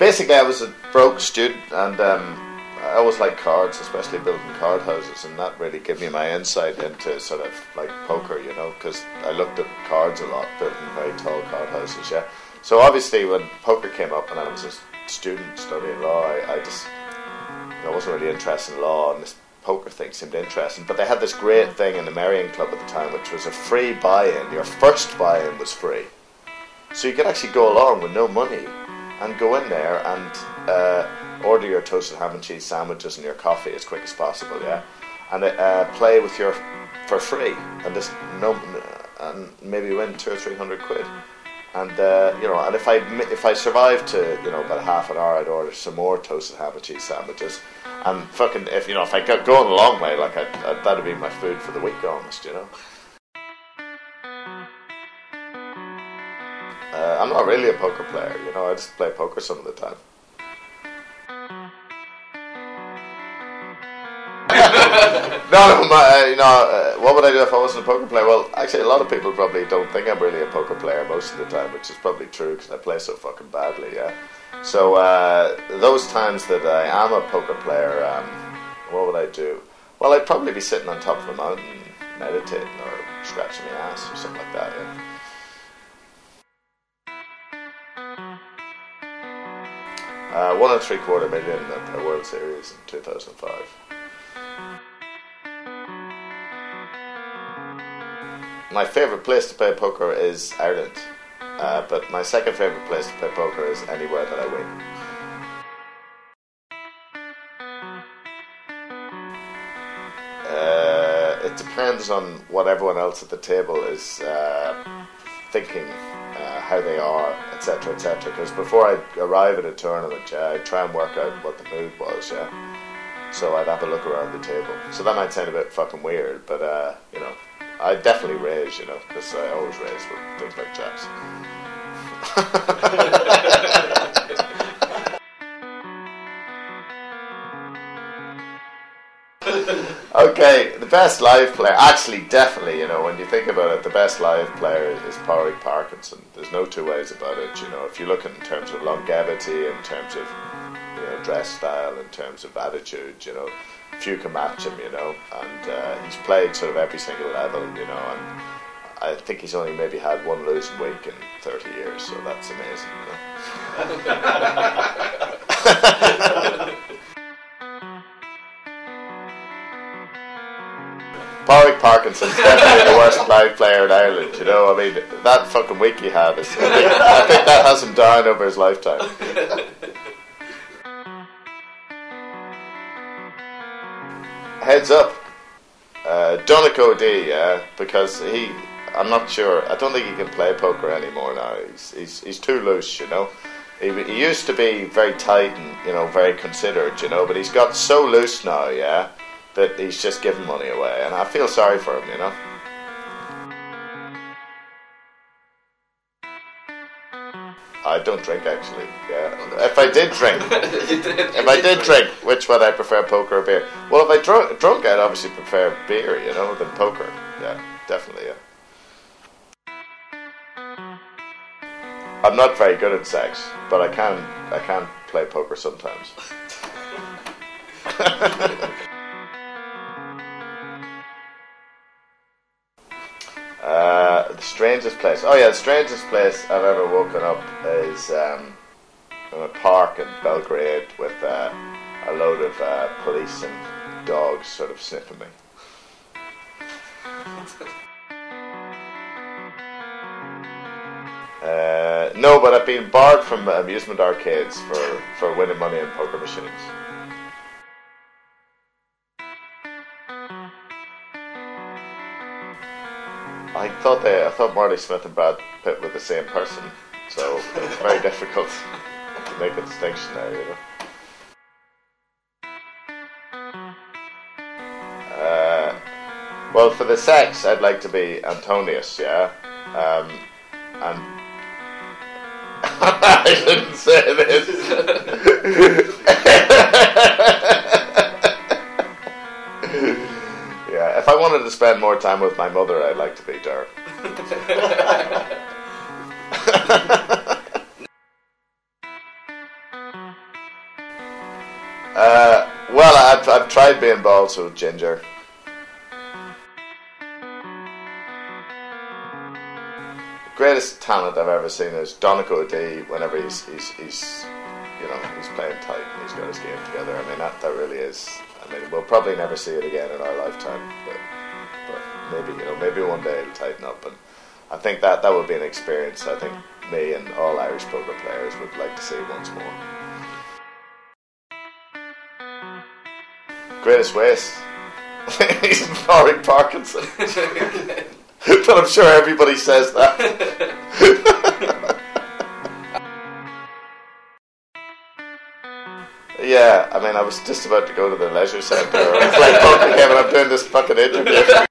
basically I was a broke student, and I always liked cards, especially building card houses, and that really gave me my insight into sort of like poker, you know, because I looked at cards a lot, building very tall card houses, yeah. So obviously when poker came up and I was a student studying law, I wasn't really interested in law, and this poker thing seemed interesting. But they had this great thing in the Marion Club at the time, which was a free buy-in. Your first buy-in was free. So you could actually go along with no money and go in there and order your toasted ham and cheese sandwiches and your coffee as quick as possible, yeah, and play with for free, and and maybe win 200 or 300 quid. And and if I survived to about half an hour, I'd order some more toasted ham and cheese sandwiches, and fucking if I got going a long way, like that'd be my food for the week almost, you know. I'm not really a poker player, you know. I just play poker some of the time. What would I do if I wasn't a poker player? Well, actually, a lot of people probably don't think I'm really a poker player most of the time, which is probably true because I play so fucking badly, yeah. So those times that I am a poker player, what would I do? Well, I'd probably be sitting on top of a mountain, meditating or scratching my ass or something like that, yeah. 1.75 million at the World Series in 2005. My favourite place to play poker is Ireland, but my second favourite place to play poker is anywhere that I win. It depends on what everyone else at the table is thinking, how they are, etc., etc. Because before I arrive at a tournament, yeah, I'd try and work out what the mood was, yeah. So I'd have a look around the table. So that might sound a bit fucking weird, but I'd definitely raise, you know, because I always raise with things like jacks. Okay, the best live player, actually, definitely, you know, when you think about it, the best live player is Pádraig Parkinson. There's no two ways about it, you know. If you look in terms of longevity, in terms of, dress style, in terms of attitude, you know, few can match him, you know, and he's played sort of every single level, you know, and I think he's only maybe had one losing week in 30 years, so that's amazing, you know. Pádraig Parkinson's definitely the worst live player in Ireland, you know. I mean, that fucking week he had, I think that has him down over his lifetime. Heads up, Donegal D, yeah, because I'm not sure, I don't think he can play poker anymore now. He's too loose, you know. He used to be very tight and, very considered, you know, but he's got so loose now, yeah, that he's just giving money away, and I feel sorry for him, you know. I don't drink, actually. Yeah. If I did drink, which would I prefer, poker or beer? Well, if I drunk, I'd obviously prefer beer, you know, than poker. Yeah, definitely. Yeah. I'm not very good at sex, but I can play poker sometimes. The strangest place. Oh yeah, the strangest place I've ever woken up is in a park in Belgrade with a load of police and dogs sort of sniffing me. No, but I've been barred from amusement arcades for winning money in poker machines. I thought Marty Smith and Brad Pitt were the same person, so it's very difficult to make a distinction there, you know. Well, for the sex, I'd like to be Antonius, yeah, and I shouldn't say this. Yeah, if I wanted to spend more time with my mother, I'd like to be Dirk. Well, I've tried being bald, so ginger. Greatest talent I've ever seen is Donegal D. Whenever he's he's playing tight and he's got his game together. I mean that really is. I mean we'll probably never see it again in our lifetime, but maybe one day it'll tighten up. And I think that would be an experience. I think me and all Irish poker players would like to see once more. Greatest waste. He's Warwick Parkinson. But I'm sure everybody says that. Yeah, I mean, I was just about to go to the leisure centre or play poker game and I'm doing this fucking interview.